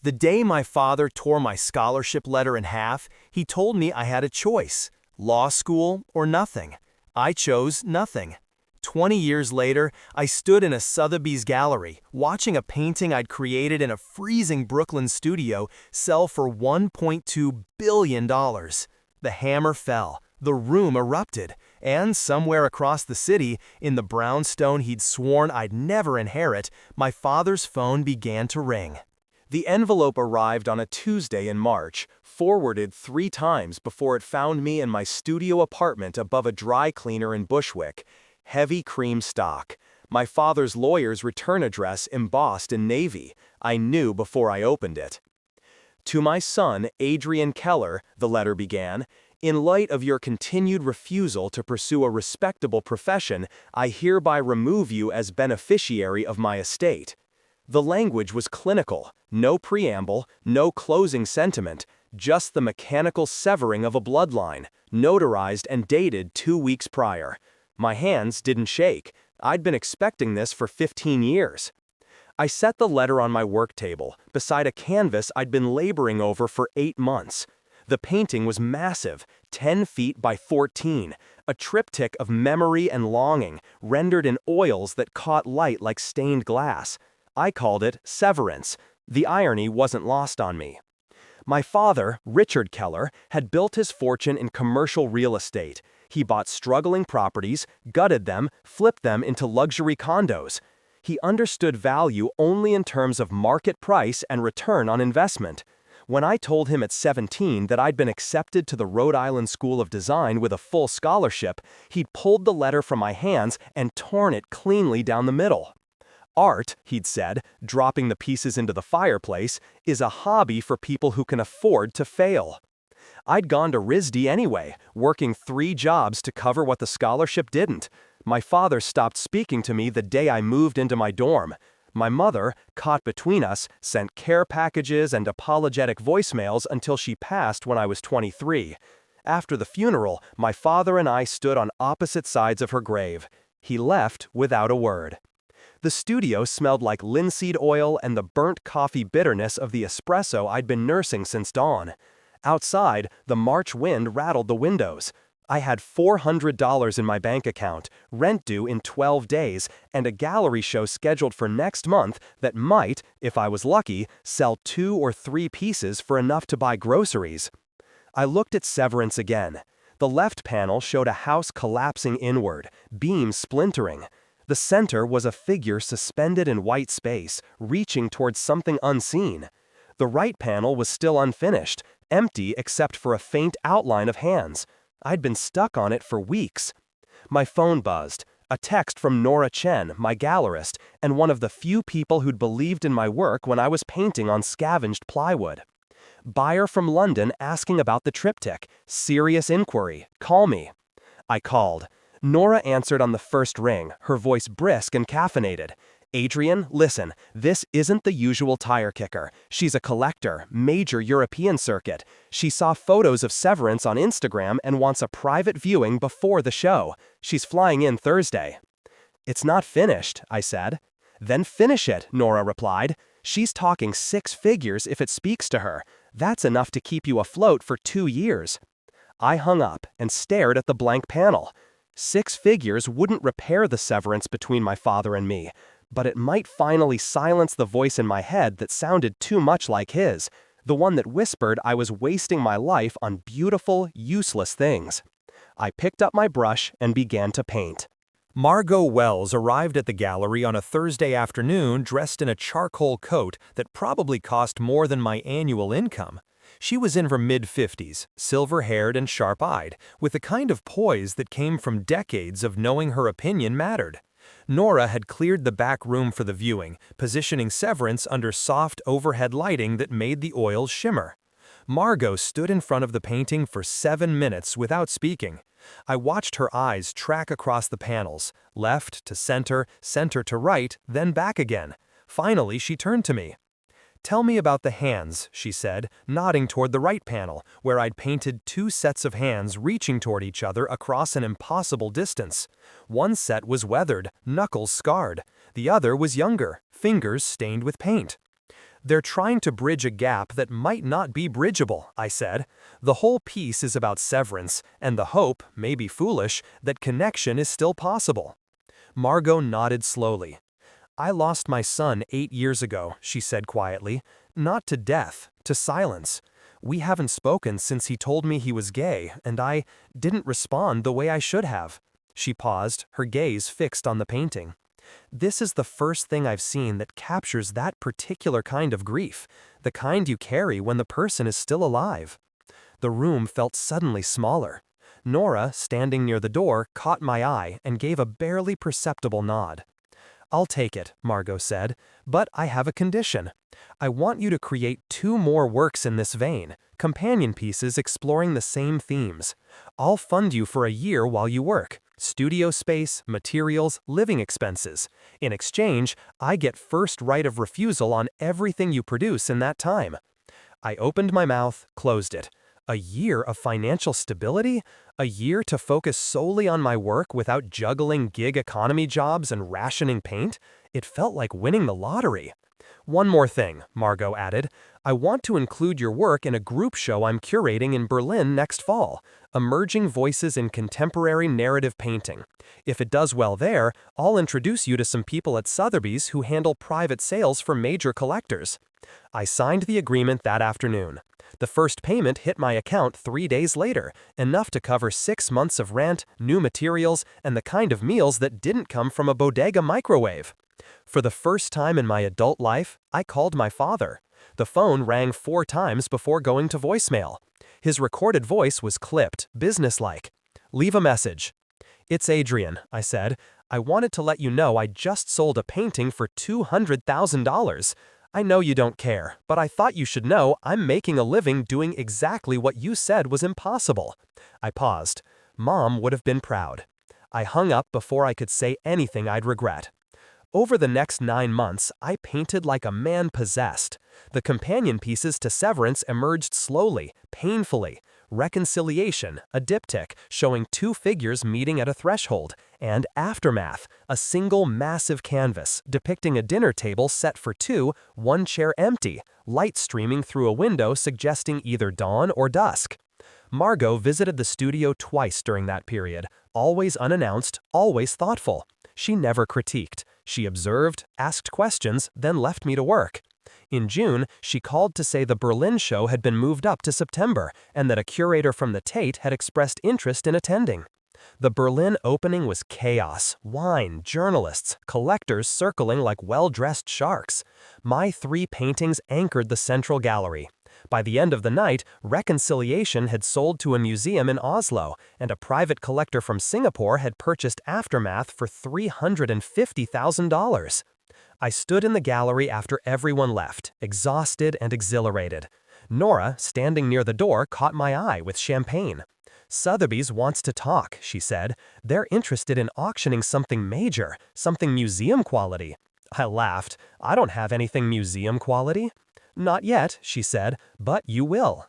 The day my father tore my scholarship letter in half, he told me I had a choice: law school or nothing. I chose nothing. 20 years later, I stood in a Sotheby's gallery, watching a painting I'd created in a freezing Brooklyn studio sell for $1.2 billion. The hammer fell, the room erupted, and somewhere across the city, in the brownstone he'd sworn I'd never inherit, my father's phone began to ring. The envelope arrived on a Tuesday in March, forwarded 3 times before it found me in my studio apartment above a dry cleaner in Bushwick. Heavy cream stock. My father's lawyer's return address embossed in navy. I knew before I opened it. To my son, Adrian Keller, the letter began, in light of your continued refusal to pursue a respectable profession, I hereby remove you as beneficiary of my estate. The language was clinical, no preamble, no closing sentiment, just the mechanical severing of a bloodline, notarized and dated 2 weeks prior. My hands didn't shake. I'd been expecting this for 15 years. I set the letter on my work table, beside a canvas I'd been laboring over for 8 months. The painting was massive, 10 feet by 14, a triptych of memory and longing, rendered in oils that caught light like stained glass. I called it Severance. The irony wasn't lost on me. My father, Richard Keller, had built his fortune in commercial real estate. He bought struggling properties, gutted them, flipped them into luxury condos. He understood value only in terms of market price and return on investment. When I told him at 17 that I'd been accepted to the Rhode Island School of Design with a full scholarship, he'd pulled the letter from my hands and torn it cleanly down the middle. Art, he'd said, dropping the pieces into the fireplace, is a hobby for people who can afford to fail. I'd gone to RISD anyway, working 3 jobs to cover what the scholarship didn't. My father stopped speaking to me the day I moved into my dorm. My mother, caught between us, sent care packages and apologetic voicemails until she passed when I was 23. After the funeral, my father and I stood on opposite sides of her grave. He left without a word. The studio smelled like linseed oil and the burnt coffee bitterness of the espresso I'd been nursing since dawn. Outside, the March wind rattled the windows. I had $400 in my bank account, rent due in 12 days, and a gallery show scheduled for next month that might, if I was lucky, sell 2 or 3 pieces for enough to buy groceries. I looked at Severance again. The left panel showed a house collapsing inward, beams splintering. The center was a figure suspended in white space, reaching towards something unseen. The right panel was still unfinished, empty except for a faint outline of hands. I'd been stuck on it for weeks. My phone buzzed. A text from Nora Chen, my gallerist, and one of the few people who'd believed in my work when I was painting on scavenged plywood. Buyer from London asking about the triptych. Serious inquiry. Call me. I called. Nora answered on the first ring, her voice brisk and caffeinated. Adrian, listen, this isn't the usual tire kicker. She's a collector, major European circuit. She saw photos of Severance on Instagram and wants a private viewing before the show. She's flying in Thursday. It's not finished, I said. Then finish it, Nora replied. She's talking 6 figures if it speaks to her. That's enough to keep you afloat for 2 years. I hung up and stared at the blank panel. 6 figures wouldn't repair the severance between my father and me, but it might finally silence the voice in my head that sounded too much like his, the one that whispered I was wasting my life on beautiful, useless things. I picked up my brush and began to paint. Margot Wells arrived at the gallery on a Thursday afternoon dressed in a charcoal coat that probably cost more than my annual income. She was in her mid-50s, silver-haired and sharp-eyed, with the kind of poise that came from decades of knowing her opinion mattered. Nora had cleared the back room for the viewing, positioning Severance under soft overhead lighting that made the oils shimmer. Margot stood in front of the painting for 7 minutes without speaking. I watched her eyes track across the panels, left to center, center to right, then back again. Finally, she turned to me. "Tell me about the hands," she said, nodding toward the right panel, where I'd painted 2 sets of hands reaching toward each other across an impossible distance. One set was weathered, knuckles scarred. The other was younger, fingers stained with paint. They're trying to bridge a gap that might not be bridgeable, I said. The whole piece is about severance, and the hope, maybe foolish, that connection is still possible. Margot nodded slowly. I lost my son 8 years ago, she said quietly. Not to death, to silence. We haven't spoken since he told me he was gay, and I didn't respond the way I should have. She paused, her gaze fixed on the painting. This is the first thing I've seen that captures that particular kind of grief, the kind you carry when the person is still alive. The room felt suddenly smaller. Nora, standing near the door, caught my eye and gave a barely perceptible nod. I'll take it, Margot said, but I have a condition. I want you to create 2 more works in this vein, companion pieces exploring the same themes. I'll fund you for a year while you work. Studio space, materials, living expenses. In exchange, I get first right of refusal on everything you produce in that time. I opened my mouth, closed it. A year of financial stability? A year to focus solely on my work without juggling gig economy jobs and rationing paint? It felt like winning the lottery. One more thing, Margot added. I want to include your work in a group show I'm curating in Berlin next fall. Emerging Voices in Contemporary Narrative Painting. If it does well there, I'll introduce you to some people at Sotheby's who handle private sales for major collectors. I signed the agreement that afternoon. The first payment hit my account 3 days later, enough to cover 6 months of rent, new materials, and the kind of meals that didn't come from a bodega microwave. For the first time in my adult life, I called my father. The phone rang 4 times before going to voicemail. His recorded voice was clipped, businesslike. Leave a message. It's Adrian, I said. I wanted to let you know I just sold a painting for $200,000. I know you don't care, but I thought you should know I'm making a living doing exactly what you said was impossible. I paused. Mom would have been proud. I hung up before I could say anything I'd regret. Over the next 9 months, I painted like a man possessed. The companion pieces to Severance emerged slowly, painfully. Reconciliation, a diptych showing 2 figures meeting at a threshold, and Aftermath, a single massive canvas depicting a dinner table set for 2, 1 chair empty, light streaming through a window suggesting either dawn or dusk. Margot visited the studio twice during that period, always unannounced, always thoughtful. She never critiqued. She observed, asked questions, then left me to work. In June, she called to say the Berlin show had been moved up to September and that a curator from the Tate had expressed interest in attending. The Berlin opening was chaos, wine, journalists, collectors circling like well-dressed sharks. My 3 paintings anchored the central gallery. By the end of the night, Reconciliation had sold to a museum in Oslo, and a private collector from Singapore had purchased Aftermath for $350,000. I stood in the gallery after everyone left, exhausted and exhilarated. Nora, standing near the door, caught my eye with champagne. Sotheby's wants to talk, she said. They're interested in auctioning something major, something museum quality. I laughed. I don't have anything museum quality. Not yet, she said, but you will.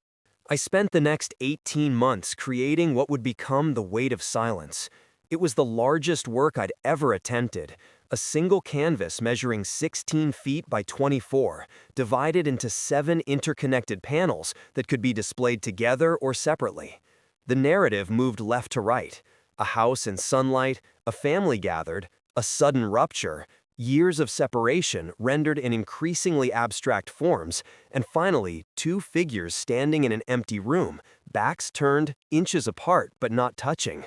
I spent the next 18 months creating what would become The Weight of Silence. It was the largest work I'd ever attempted. A single canvas measuring 16 feet by 24, divided into 7 interconnected panels that could be displayed together or separately. The narrative moved left to right. A house in sunlight, a family gathered, a sudden rupture, years of separation rendered in increasingly abstract forms, and finally, 2 figures standing in an empty room, backs turned, inches apart but not touching.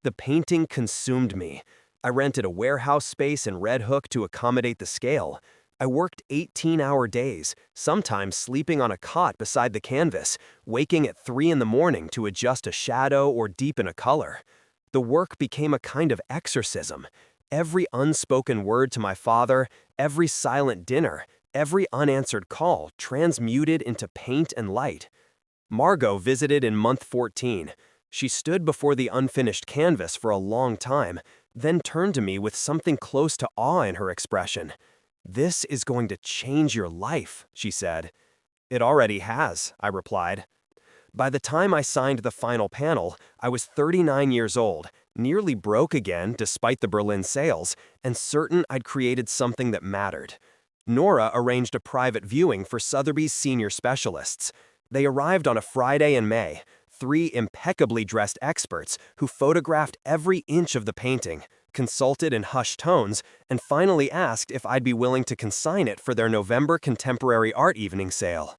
The painting consumed me. I rented a warehouse space in Red Hook to accommodate the scale. I worked 18-hour days, sometimes sleeping on a cot beside the canvas, waking at 3 in the morning to adjust a shadow or deepen a color. The work became a kind of exorcism. Every unspoken word to my father, every silent dinner, every unanswered call transmuted into paint and light. Margot visited in month 14. She stood before the unfinished canvas for a long time, then turned to me with something close to awe in her expression. "This is going to change your life," she said. "It already has," I replied. By the time I signed the final panel, I was 39 years old, nearly broke again despite the Berlin sales, and certain I'd created something that mattered. Nora arranged a private viewing for Sotheby's senior specialists. They arrived on a Friday in May, three impeccably dressed experts who photographed every inch of the painting, consulted in hushed tones, and finally asked if I'd be willing to consign it for their November contemporary art evening sale.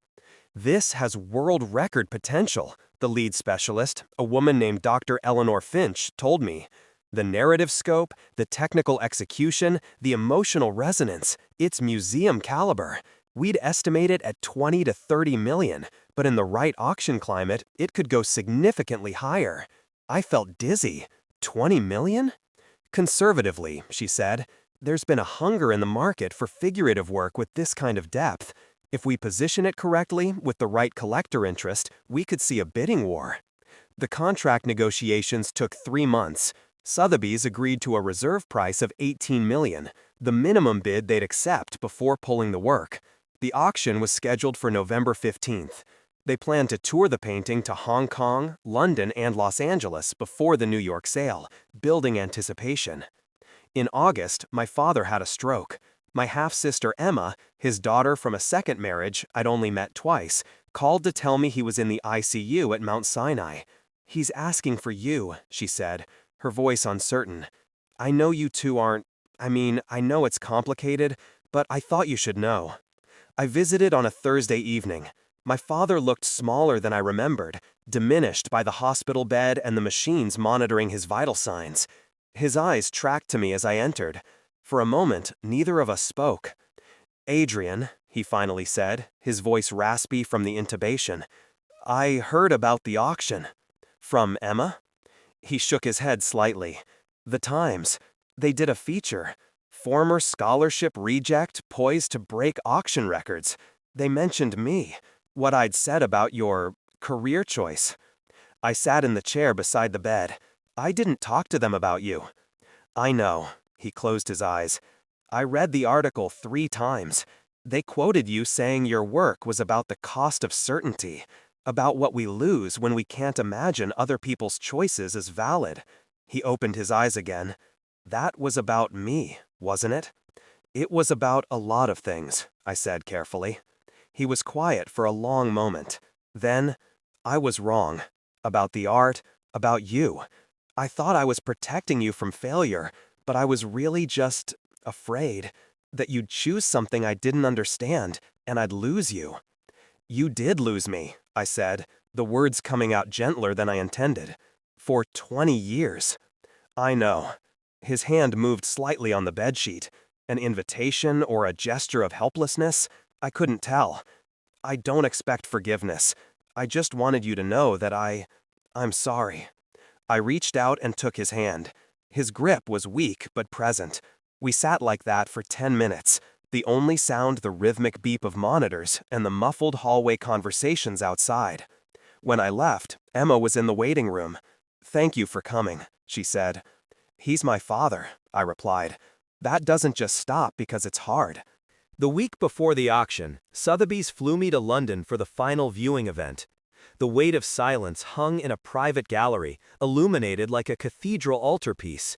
"This has world record potential," the lead specialist, a woman named Dr. Eleanor Finch, told me. "The narrative scope, the technical execution, the emotional resonance, it's museum caliber. We'd estimate it at 20 to 30 million, but in the right auction climate, it could go significantly higher." I felt dizzy. 20 million? "Conservatively," she said, "there's been a hunger in the market for figurative work with this kind of depth. If we position it correctly, with the right collector interest, we could see a bidding war." The contract negotiations took 3 months. Sotheby's agreed to a reserve price of 18 million, the minimum bid they'd accept before pulling the work. The auction was scheduled for November 15th. They planned to tour the painting to Hong Kong, London, and Los Angeles before the New York sale, building anticipation. In August, my father had a stroke. My half-sister Emma, his daughter from a second marriage I'd only met twice, called to tell me he was in the ICU at Mount Sinai. "He's asking for you," she said, her voice uncertain. "I know you two aren't. I know it's complicated, but I thought you should know." I visited on a Thursday evening. My father looked smaller than I remembered, diminished by the hospital bed and the machines monitoring his vital signs. His eyes tracked to me as I entered. For a moment, neither of us spoke. "Adrian," he finally said, his voice raspy from the intubation, "I heard about the auction." "From Emma?" He shook his head slightly. "The Times. They did a feature. Former scholarship reject poised to break auction records. They mentioned me, what I'd said about your career choice." I sat in the chair beside the bed. "I didn't talk to them about you." "I know." He closed his eyes. "I read the article 3 times. They quoted you saying your work was about the cost of certainty, about what we lose when we can't imagine other people's choices as valid." He opened his eyes again. "That was about me, wasn't it?" "It was about a lot of things," I said carefully. He was quiet for a long moment. Then, "I was wrong. About the art, about you. I thought I was protecting you from failure, but I was really just afraid that you'd choose something I didn't understand, and I'd lose you." "You did lose me," I said, the words coming out gentler than I intended. "For 20 years." "I know." His hand moved slightly on the bedsheet. An invitation or a gesture of helplessness? I couldn't tell. "I don't expect forgiveness. I just wanted you to know that I'm sorry." I reached out and took his hand. His grip was weak but present. We sat like that for 10 minutes, the only sound the rhythmic beep of monitors and the muffled hallway conversations outside. When I left, Emma was in the waiting room. "Thank you for coming," she said. "He's my father," I replied. "That doesn't just stop because it's hard." The week before the auction, Sotheby's flew me to London for the final viewing event. The weight of silence hung in a private gallery, illuminated like a cathedral altarpiece.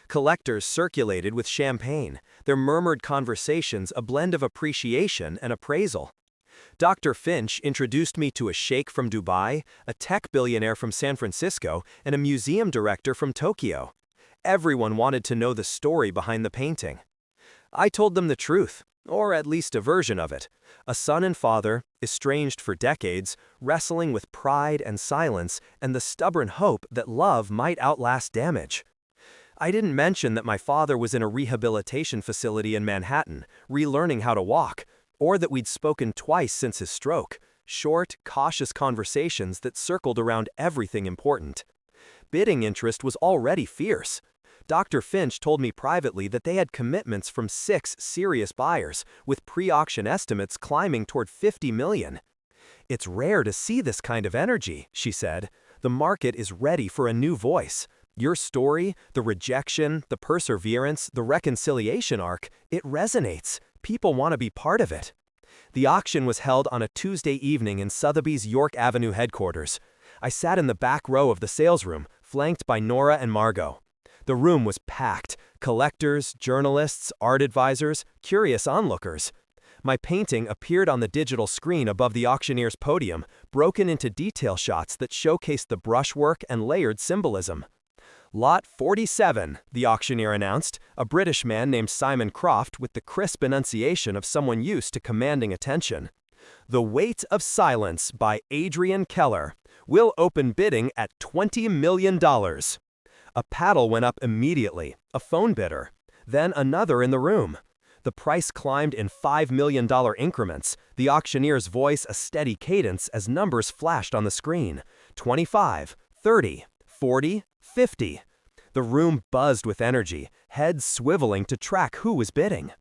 Collectors circulated with champagne, their murmured conversations a blend of appreciation and appraisal. Dr. Finch introduced me to a sheikh from Dubai, a tech billionaire from San Francisco, and a museum director from Tokyo. Everyone wanted to know the story behind the painting. I told them the truth, or at least a version of it. A son and father, estranged for decades, wrestling with pride and silence and the stubborn hope that love might outlast damage. I didn't mention that my father was in a rehabilitation facility in Manhattan, relearning how to walk, or that we'd spoken twice since his stroke, short, cautious conversations that circled around everything important. Bidding interest was already fierce. Dr. Finch told me privately that they had commitments from 6 serious buyers, with pre-auction estimates climbing toward 50 million. "It's rare to see this kind of energy," she said. "The market is ready for a new voice. Your story, the rejection, the perseverance, the reconciliation arc, it resonates. People want to be part of it." The auction was held on a Tuesday evening in Sotheby's York Avenue headquarters. I sat in the back row of the sales room, flanked by Nora and Margot. The room was packed, collectors, journalists, art advisors, curious onlookers. My painting appeared on the digital screen above the auctioneer's podium, broken into detail shots that showcased the brushwork and layered symbolism. Lot 47, the auctioneer announced, a British man named Simon Croft with the crisp enunciation of someone used to commanding attention. The Weight of Silence by Adrian Keller. Will open bidding at $20 million. A paddle went up immediately, a phone bidder. Then another in the room. The price climbed in $5 million increments, the auctioneer's voice a steady cadence as numbers flashed on the screen. 25, 30, 40, 50. The room buzzed with energy, heads swiveling to track who was bidding.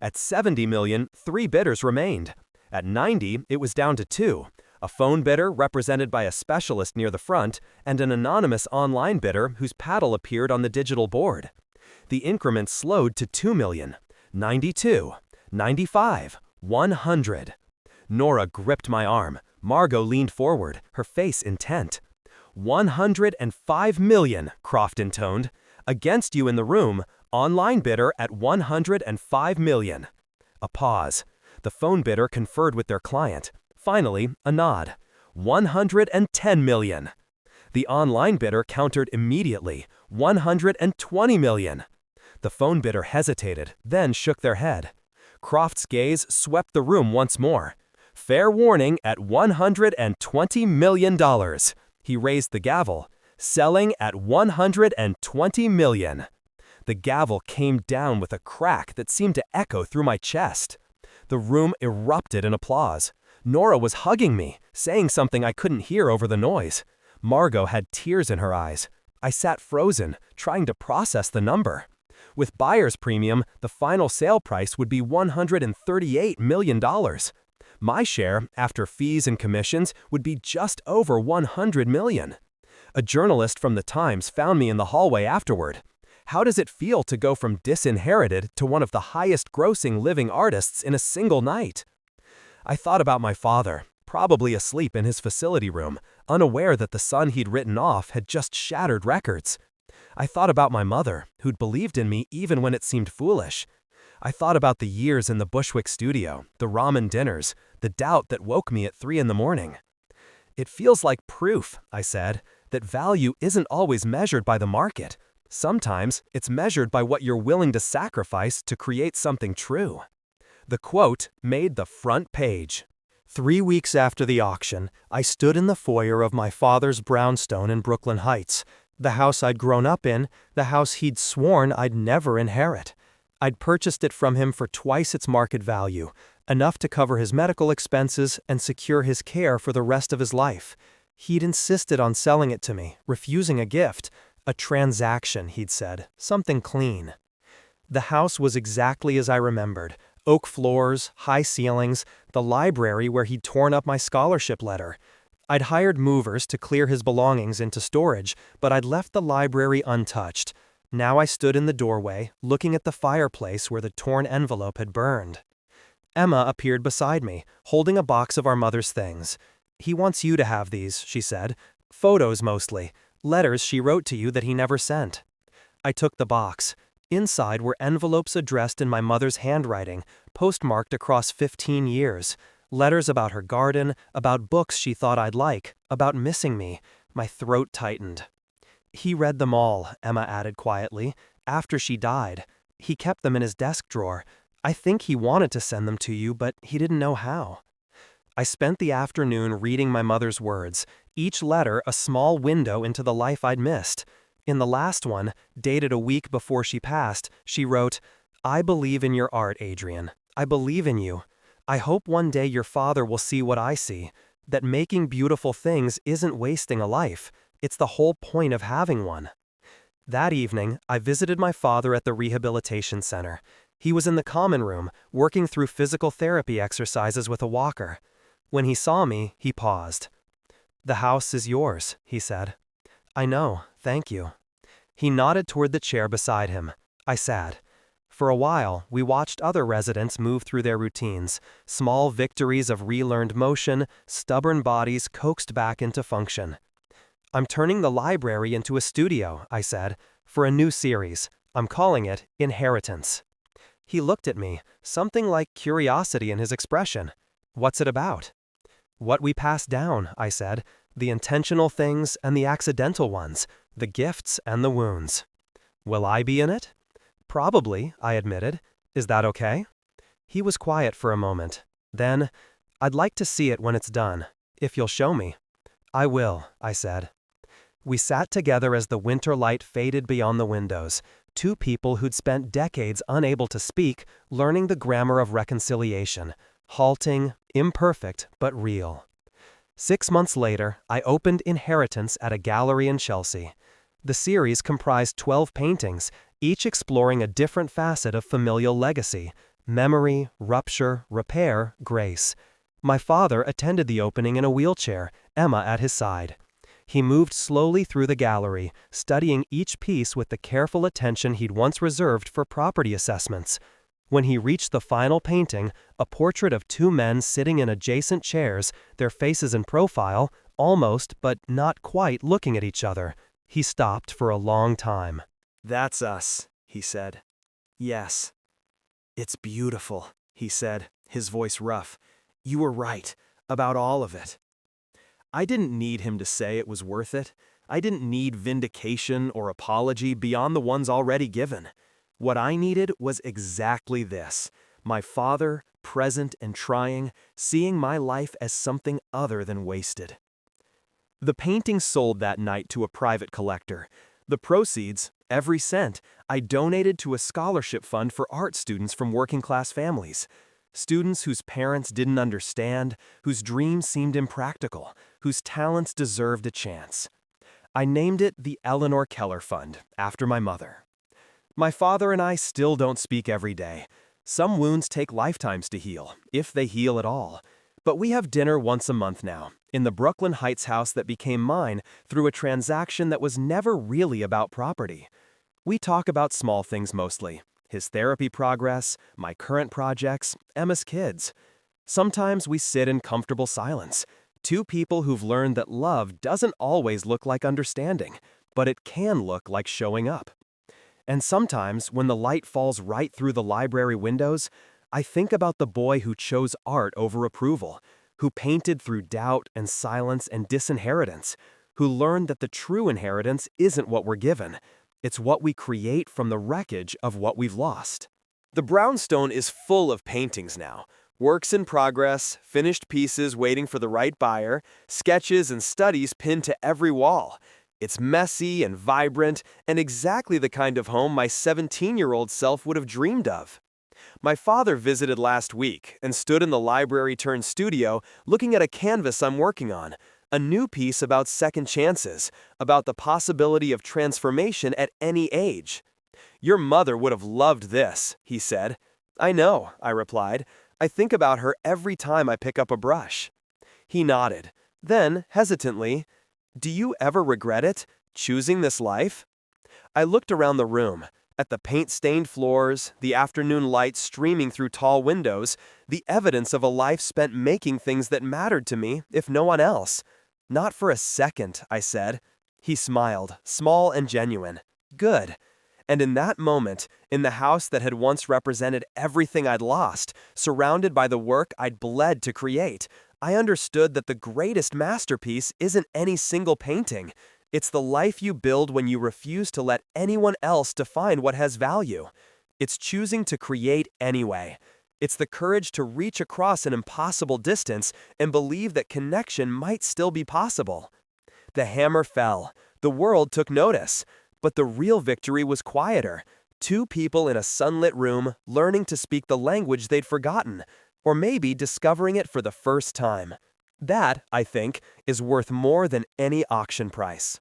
At 70 million, 3 bidders remained. At 90, it was down to 2. A phone bidder represented by a specialist near the front, and an anonymous online bidder whose paddle appeared on the digital board. The increment slowed to 2 million. 92, 95, 100. Nora gripped my arm. Margot leaned forward, her face intent. 105 million, Croft intoned. Against you in the room, online bidder at 105 million. A pause. The phone bidder conferred with their client. Finally, a nod. 110 million. The online bidder countered immediately. 120 million. The phone bidder hesitated, then shook their head. Croft's gaze swept the room once more. Fair warning at $120 million. He raised the gavel. Selling at 120 million. The gavel came down with a crack that seemed to echo through my chest. The room erupted in applause. Nora was hugging me, saying something I couldn't hear over the noise. Margot had tears in her eyes. I sat frozen, trying to process the number. With buyer's premium, the final sale price would be $138 million. My share, after fees and commissions, would be just over $100 million. A journalist from the Times found me in the hallway afterward. How does it feel to go from disinherited to one of the highest-grossing living artists in a single night? I thought about my father, probably asleep in his facility room, unaware that the son he'd written off had just shattered records. I thought about my mother, who'd believed in me even when it seemed foolish. I thought about the years in the Bushwick studio, the ramen dinners, the doubt that woke me at 3 in the morning. It feels like proof, I said, that value isn't always measured by the market. Sometimes it's measured by what you're willing to sacrifice to create something true. The quote made the front page. 3 weeks after the auction, I stood in the foyer of my father's brownstone in Brooklyn Heights, the house I'd grown up in, the house he'd sworn I'd never inherit. I'd purchased it from him for twice its market value, enough to cover his medical expenses and secure his care for the rest of his life. He'd insisted on selling it to me, refusing a gift. A transaction, he'd said, something clean. The house was exactly as I remembered. Oak floors, high ceilings, the library where he'd torn up my scholarship letter. I'd hired movers to clear his belongings into storage, but I'd left the library untouched. Now I stood in the doorway, looking at the fireplace where the torn envelope had burned. Emma appeared beside me, holding a box of our mother's things. He wants you to have these, she said. Photos mostly. Letters she wrote to you that he never sent. I took the box. Inside were envelopes addressed in my mother's handwriting, postmarked across 15 years. Letters about her garden, about books she thought I'd like, about missing me. My throat tightened. He read them all, Emma added quietly, after she died. He kept them in his desk drawer. I think he wanted to send them to you, but he didn't know how. I spent the afternoon reading my mother's words, each letter a small window into the life I'd missed. In the last one, dated a week before she passed, she wrote, I believe in your art, Adrian. I believe in you. I hope one day your father will see what I see, that making beautiful things isn't wasting a life. It's the whole point of having one. That evening, I visited my father at the rehabilitation center. He was in the common room, working through physical therapy exercises with a walker. When he saw me, he paused. The house is yours, he said. I know, thank you. He nodded toward the chair beside him. I sat. For a while, we watched other residents move through their routines, small victories of relearned motion, stubborn bodies coaxed back into function. I'm turning the library into a studio, I said, for a new series. I'm calling it Inheritance. He looked at me, something like curiosity in his expression. "What's it about?" "What we pass down," I said. "The intentional things and the accidental ones, the gifts and the wounds." "Will I be in it?" "Probably," I admitted. "Is that okay?" He was quiet for a moment. Then, "I'd like to see it when it's done, if you'll show me." "I will," I said. We sat together as the winter light faded beyond the windows, two people who'd spent decades unable to speak, learning the grammar of reconciliation, halting, imperfect, but real. 6 months later, I opened Inheritance at a gallery in Chelsea. The series comprised 12 paintings, each exploring a different facet of familial legacy: memory, rupture, repair, grace. My father attended the opening in a wheelchair, Emma at his side. He moved slowly through the gallery, studying each piece with the careful attention he'd once reserved for property assessments. When he reached the final painting, a portrait of two men sitting in adjacent chairs, their faces in profile, almost but not quite looking at each other, he stopped for a long time. "That's us," he said. "Yes." "It's beautiful," he said, his voice rough. "You were right, about all of it." I didn't need him to say it was worth it. I didn't need vindication or apology beyond the ones already given. What I needed was exactly this: my father, present and trying, seeing my life as something other than wasted. The painting sold that night to a private collector. The proceeds, every cent, I donated to a scholarship fund for art students from working-class families. Students whose parents didn't understand, whose dreams seemed impractical, whose talents deserved a chance. I named it the Adrian Keller Fund, after my mother. My father and I still don't speak every day. Some wounds take lifetimes to heal, if they heal at all. But we have dinner once a month now, in the Brooklyn Heights house that became mine through a transaction that was never really about property. We talk about small things mostly: his therapy progress, my current projects, Emma's kids. Sometimes we sit in comfortable silence, two people who've learned that love doesn't always look like understanding, but it can look like showing up. And sometimes, when the light falls right through the library windows, I think about the boy who chose art over approval, who painted through doubt and silence and disinheritance, who learned that the true inheritance isn't what we're given. It's what we create from the wreckage of what we've lost. The brownstone is full of paintings now. Works in progress, finished pieces waiting for the right buyer, sketches and studies pinned to every wall. It's messy and vibrant, and exactly the kind of home my 17-year-old self would have dreamed of. My father visited last week and stood in the library-turned-studio looking at a canvas I'm working on, a new piece about second chances, about the possibility of transformation at any age. "Your mother would have loved this," he said. "I know," I replied. "I think about her every time I pick up a brush." He nodded. Then, hesitantly, "Do you ever regret it, choosing this life?" I looked around the room, at the paint-stained floors, the afternoon light streaming through tall windows, the evidence of a life spent making things that mattered to me, if no one else. "Not for a second," I said. He smiled, small and genuine. "Good." And in that moment, in the house that had once represented everything I'd lost, surrounded by the work I'd bled to create, I understood that the greatest masterpiece isn't any single painting. It's the life you build when you refuse to let anyone else define what has value. It's choosing to create anyway. It's the courage to reach across an impossible distance and believe that connection might still be possible. The hammer fell. The world took notice. But the real victory was quieter. Two people in a sunlit room learning to speak the language they'd forgotten, or maybe discovering it for the first time. That, I think, is worth more than any auction price.